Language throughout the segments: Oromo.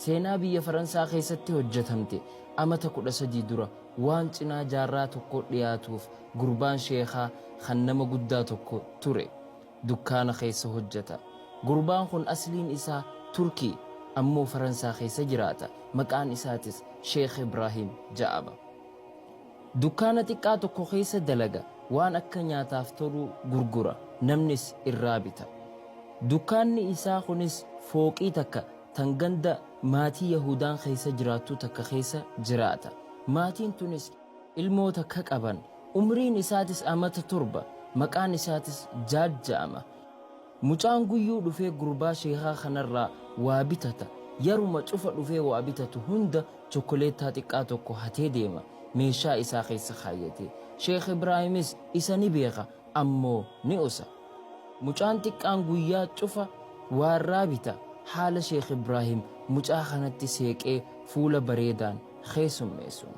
seenaa biyya Faransaa keessatti hojjetamte amata 13 dura waan cinaa jaarraa tokko dhiyaatuuf gurbaan sheekaa kan nama guddaa tokko ture dukkaana keessa hojjeta. Gurbaan kun asliin isaa Turkii ammoo Faransaa keessa jiraata. Maqaan isaatis Sheekh Ibrahim jedhama. Dukkaana xiqqaa tokko keessa dalaga waan akka nyaataaf tolu gurgura namnis irraa bita. Dukkaanni isaa kunis fooqii takka tan ganda maatii Yahudaan keessa jiraattu takka keessa jiraata. Maatiin tunis ilmoo takka qaban. Umriin isaatis amata 7. Maqaan isaatis Jaad jedhama. Mucaan guyyuu dhufee gurbaa sheekaa kanarraa waa bitata. Yeruma cufa dhufee waa bitatu hunda chokkoleettaa xiqqaa tokko hatee deema. Meeshaa isaa keessa kaayyate. Sheekh Ibrahimis isa ni beeka ammoo ni usa. Mucaan xiqqaan guyyaa cufa waarraa bita. Haala Sheekh Ibrahim mucaa kanatti seeqee fuula bareedaan keessummeessuun.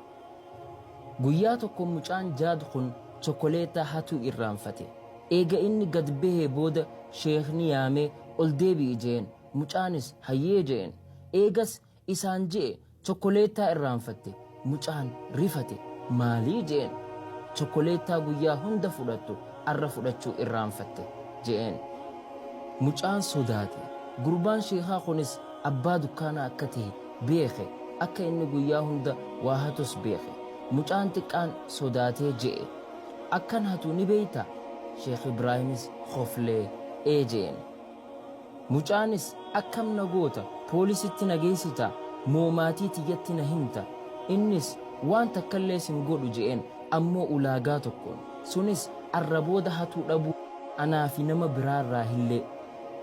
Guyyaa tokko mucaan Jaad kun chokkoleettaa hatuu irraanfate. Eega inni gad bahee booda sheekni yaamee ol deebi'i jeen. Mucaanis hayyee jeen. Eegas isaan je'e chokkoleettaa irraanfatte. Mucaan rifate maalii jeen. Chokkoleettaa guyyaa hunda fudhattu arra fudhachuu irraanfatte jeen. Mucaan sodaate. Gurbaan sheekaa kunis abbaa dukkaanaa akka ta'e beeke. Akka inni guyyaa hunda waa hatus beeke. Mucaan xiqqaan sodaatee je'e. Akkan hatu ni beeyta. Sheekh Ibrahimis khoflee jeen. Mucaanis akkam na goota poolisitti na geessita moo maatii tiyyatti na himta. Innis waan takkallee sin godhu jeen ammoo ulaagaa tokkoon. Sunis arra booda hatuu dhabuu anaa fi nama biraarraa hillee.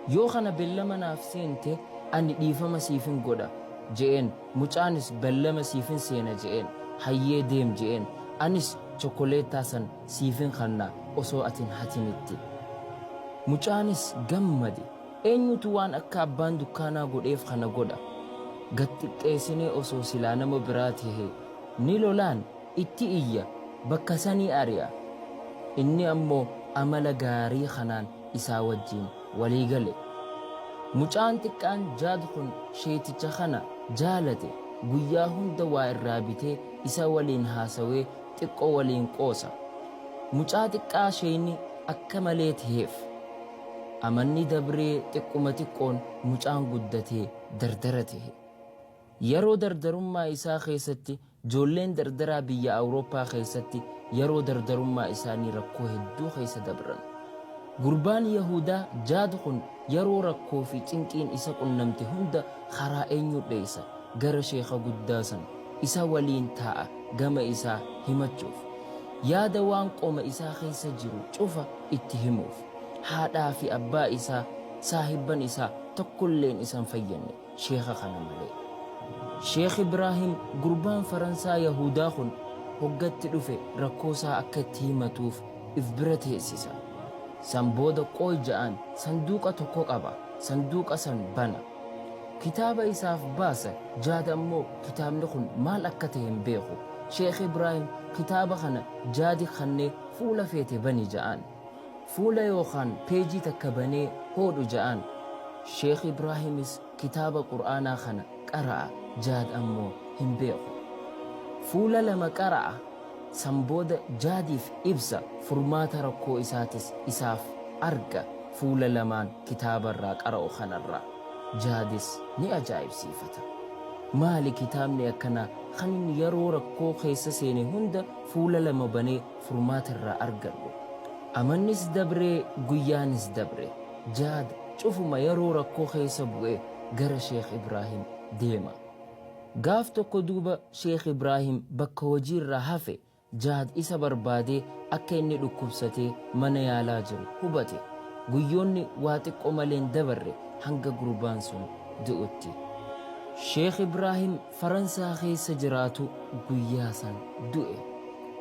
Yoo kana bellama naaf seente ani dhiifama siifin godha jeen. Mucaanis bellama siifin seena jeen. Hayyee deem jeen. Anis chokkoleettaa san siifin kannaa osoo atin hatinitti. Mucaanis gammade. Eenyutu waan akka abbaan dukkaanaa godheef kana godha. Gattiqqeessinee osoo silaa nama biraa tahee ni lolaan itti iyya bakka sanii ari'a. Inni ammoo amala gaarii kanaan isaa wajjiin walii gale. Mucaan xiqqaan Jaad kun sheeticha kana jaalate. Guyyaa hunda waa irraa bitee isa waliin haasawee xiqqoo waliin qoosa. Mucaa xiqqaa sheeyni akka malee taheef. Amanni dabree xiqquma xiqqoon mucaan guddatee dardara tahe. Yeroo dardarummaa isaa keessatti ijoolleen dardaraa biyya Awurooppaa keessatti yeroo dardarummaa isaanii rakkoo hedduu keessa dabran. Gurbaan Yahudaa Jaad kun yeroo rakkoo fi cinqiin isa qunnamte hunda karaa eenyu dheessa gara sheeka guddaa san isa waliin taa'a gama isaa himachuuf. Yaada waan qoma isaa keessa jiru cufa itti himuuf. Haadhaa fi abbaa isaa saahibban isaa tokkolleen isan fayyanne sheeka kana malee. Sheekh Ibrahim gurbaan Faransaa Yahudaa kun hoggatti dhufe rakkoosaa akka itti himatuuf if bira teessisa. San booda qooy ja'an sanduuqa tokko qaba. Sanduuqa san bana. Kitaaba isaaf baasa. Jaad ammoo kitaabni kun maal akka ta'e hin beeku. Sheekh Ibrahim kitaaba kana Jaadi kannee fuula feete bani ja'an. Fuula yookaan peejii takka banee hoodhu ja'an. Sheekh Ibrahimis kitaaba Qur'aanaa kana qara'a. Jaad ammoo hin beeku. Fuula lama qara'a. San booda Jaadiif ibsa furmaata rakkoo isaatis isaaf arga. Fuula lamaan kitaabarraa qara'u kanarraa. Jaadis ni ajaa'ibsiifata. Maali kitaabni akkanaa kan inni yeroo rakkoo keessa seene hunda fuula lama banee furmaata irraa argadhu. Amannis dabree guyyaanis dabre. Jaad cufuma yeroo rakkoo keessa bu'ee gara Sheekh Ibrahim deema. Gaaf tokko duuba Sheekh Ibrahim bakka hojiirraa hafe. Jaad isa barbaadee akka inni dhukkubsatee mana yaalaa jiru hubate. Guyyoonni waa xiqqoo maleen dabarre hanga gurbaan sun du'utti. Sheekh Ibrahim Faransaa keessa jiraatu guyyaa san du'e.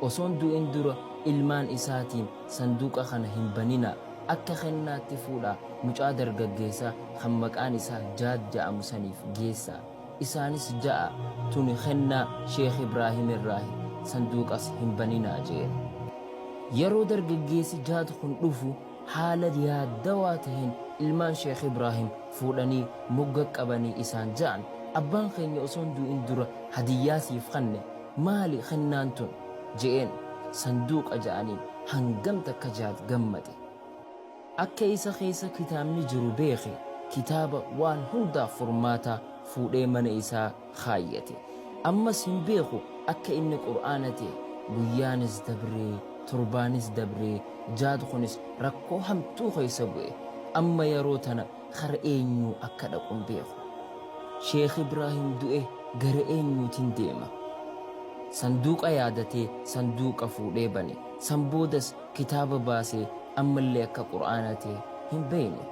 Osoon du'in dura ilmaan isaatiin sanduuqa kana hin banina akka kennaatti fuudhaa mucaa dargaggeessaa kan maqaan isaa Jaad jedhamu saniif geessaa. Isaanis ja'a tuni kennaa Sheekh Ibrahim irraahi sanduuqas hin baninaa jeen. Yeroo dargaggeessi Jaad kun dhufu haala yaaddawaa taheen ilmaan Sheekh Ibrahim fuudhanii mogga qabanii isaan ja'an abbaan keenya osoo hin du'in dura hadiyyaa siif kenne maali kennaan tun je'een sanduuqa ja'aniin hangam takka jaat gammade. Akka isa keessa kitaabni jiru beeke kitaaba waan hundaaf furmaata fuudhee mana isaa kaayyate. Ammas hin beeku akka inni qur'aana ta'e guyyaanis dabree torbaanis dabree jaad kunis rakkoo hamtuu keessa bu'e. Amma yeroo tana kara eenyuu akka dhaquun beeku. Sheekh Ibraahim du'e gara eenyuutiin deema? Sanduuqa yaadatee sanduuqa fuudhee bane. San boodas kitaaba baasee ammallee akka qur'aana ta'e hin beekne.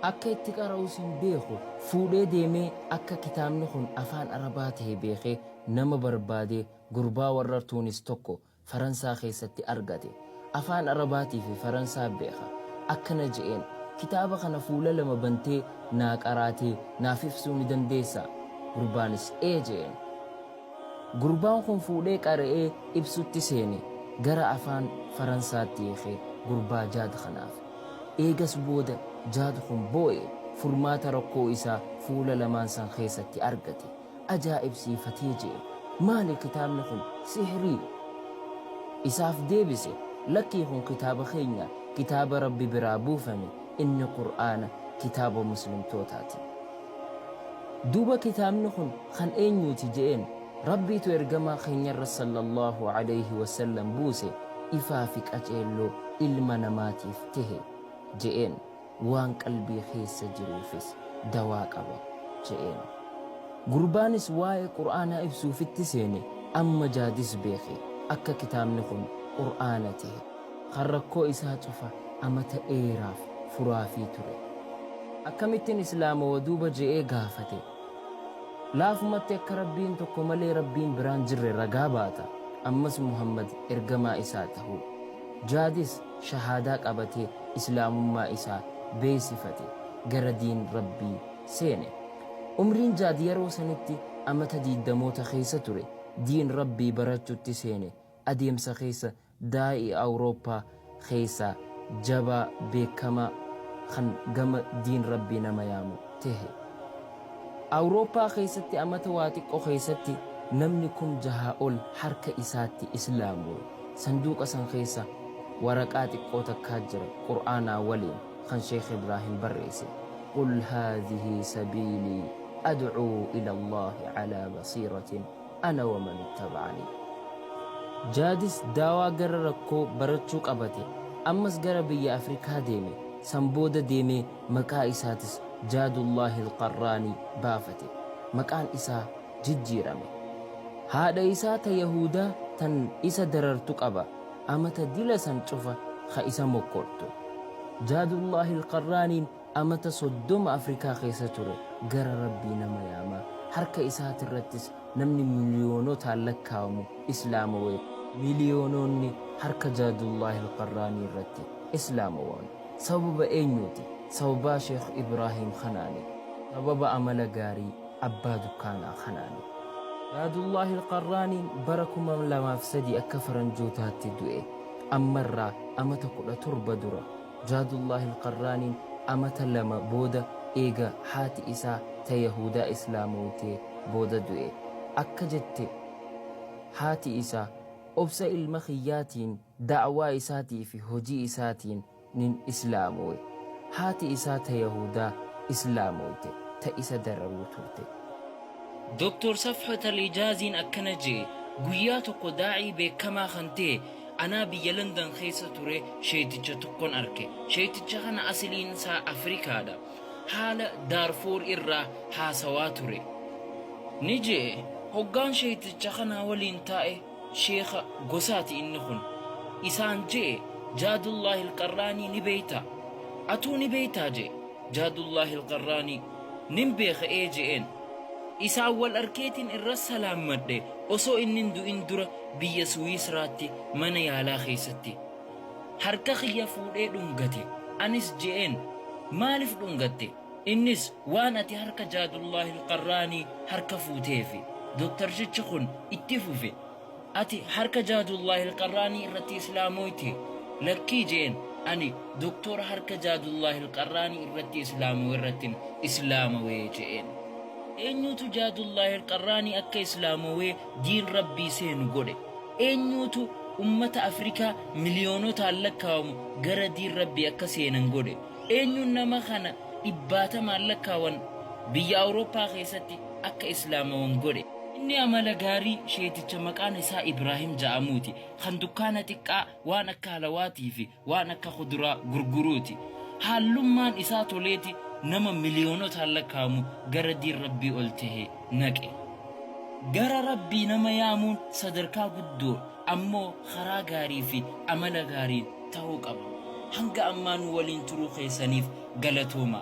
Akka itti qara'us hin beeku. Fuudhee deemee akka kitaabni kun afaan Arabaa ta'e beekee nama barbaadee gurbaa warra Tuunis tokko Faransaa keessatti argate. Afaan Arabaatii fi Faransaa beeka. Akkana je'een kitaaba kana fuula lama bantee naa qaraatee naaf ibsuu ni dandeessaa? Gurbaanis je'een. Gurbaan kun fuudhee qara'ee ibsutti seene gara afaan Faransaatti hiikee gurbaa jaad kanaaf. Eegas booda jaad kun boo'e furmaata rakkoo isaa fuula lamaan san keessatti argate. Ajaa'ibsiifatee je'e maali kitaabni kun sihrii? Isaaf deebise lakkii kun kitaaba keenya kitaaba Rabbi biraa buufame inni qur'aana kitaaba muslimtootaati. Duuba kitaabni kun kan eenyuuti je'een Rabbiitu ergamaa keenyarra sallallahu alayhi wasallam buuse ifaa fi qaceelloo ilma namaatiif tahe je'een waan qalbii keessa jiruufis dawaa qaba je'een. Gurbaanis waa'ee qur'aanaa ibsuufitti seene amma jaadis beeke akka kitaabni kun qur'aana tahe kan rakkoo isaa cufa amata dheeraaf furaafii ture. Akkamittiin islaamaa duuba je'ee gaafate. Laafumatti akka rabbiin tokko malee rabbiin biraan jirre ragaa baata. Ammas Muhammad ergamaa isaa ta'uu. Jaadis shahaadaa qabatee islaamummaa isaa beesifate gara diin rabbii seene. Umriin jaad yeroo sanitti amata 20 keessa ture. Diin rabbii barachuutti seene adeemsa keessa daa'ii Awurooppaa keessa jabaa beekamaa kan gama diin rabbii nama yaamu tahe. Awurooppaa keessatti amata waa xiqqoo keessatti namni 6,000 ol harka isaatti islaamu. Sanduuqa san keessa waraqaa xiqqoo takkaa jira qur'aanaa waliin kan Sheekh Ibraahim barreesse. Qul haadhihi sabiilii ad'uu ila Allaahi calaa basiiratin ana waman ittabacanii. Jaadis daawaa gara rakkoo barachuu qabate. Ammas gara biyya Afrikaa deeme. San booda deemee maqaa isaatis Jaadullaahi Alqarraanii baafate. Maqaan isaa jijjiirame. Haadha isaa ta Yahudaa tan isa darartu qaba. Amata dila san cufa ka isa mokkortu. Jaadullaahi Alqarraaniin amata 30 Afrikaa keessa ture gara rabbii nama yaamaa. Harka isaatirrattis namni miliyoonotaan lakkaawamu islaamawee. Miliyoonoonni harka Jaadullaahi Alqarraanii irratti islaamawaan. Sababa eenyuuti? Sababa Sheekh Ibraahim kanaani. Sababa amala gaarii abbaa dukkaanaa kanaani. Jaadullaahi Alqarraaniin bara 2003 akka faranjootaatti du'e. Ammarraa amata 17 dura Jaadullaahi Alqarraaniin amata 2 booda eega haati isaa ta Yahudaa islaamawtee booda du'e. Akka jette haati isaa obsa ilma kiyyaatiin da'waa isaatii fi hojii isaatiin nin islaamowe. Haati isaa ta Yahudaa islaamoyte ta isa dararuu turte. Dr. Safhat Al-Ijaaziin akkana jee guyyaa tokko daa'ii beekamaa kan ta'e anaa biyya London keessa ture sheeticha tokkon arge. Sheeticha kana asiliin isaa Afrikaadha. Haala Daarfuur irraa haasawaa ture. Ni jee hoggaan sheeticha kana waliin taa'e sheekha gosaati inni kun. Isaan jee Jaadullaahi Alqarraanii ni beeyta. Atuu ni beeytaa jee. Jaadullaahi Alqarraanii nin beeka je'een. Isaan wal arkeetiin irra salaammadhe osoo innin du'in dura biyya Suwiisraatti mana yaalaa keessatti. Harka kiyya fuudhee dhungate. Anis je'een maaliif dhungatte? Innis waan ati harka Jaadullaahi Alqarraanii harka fuuteefi. Doktarchichi kun itti fufe. Ati harka Jaadullaahi Alqarraanii irratti islaamoyte. Lakkii je'een ani doktora harka Jaadullaahi Alqarraanii irratti islaamuu irratti islaamawee je'een. eenyutu jaadullahi alqarraanii akka islaamawee diin rabbii seenu godhe eenyutu ummata afrikaa miliyoonotaan lakkaawamu gara diin rabbii akka seenan godhe eenyuun nama kana dhibbaatamaan lakkaawan biyya awurooppaa keessatti akka islaamawan godhe inni amala gaarii sheeticha maqaan isaa Ibraahim ja'amuuti kan dukkaana xiqqaa waan akka halawaatii fi waan akka kuduraa gurguruuti hallummaan isaa toleeti nama miliyoonotaan lakkaawamu gara diin rabbii ol ta'e naqe gara rabbii nama yaamuun sadarkaa guddoo ammoo karaa gaarii fi amala gaarii ta'uu qaba hanga ammaan waliin turuu keessaniif galatooma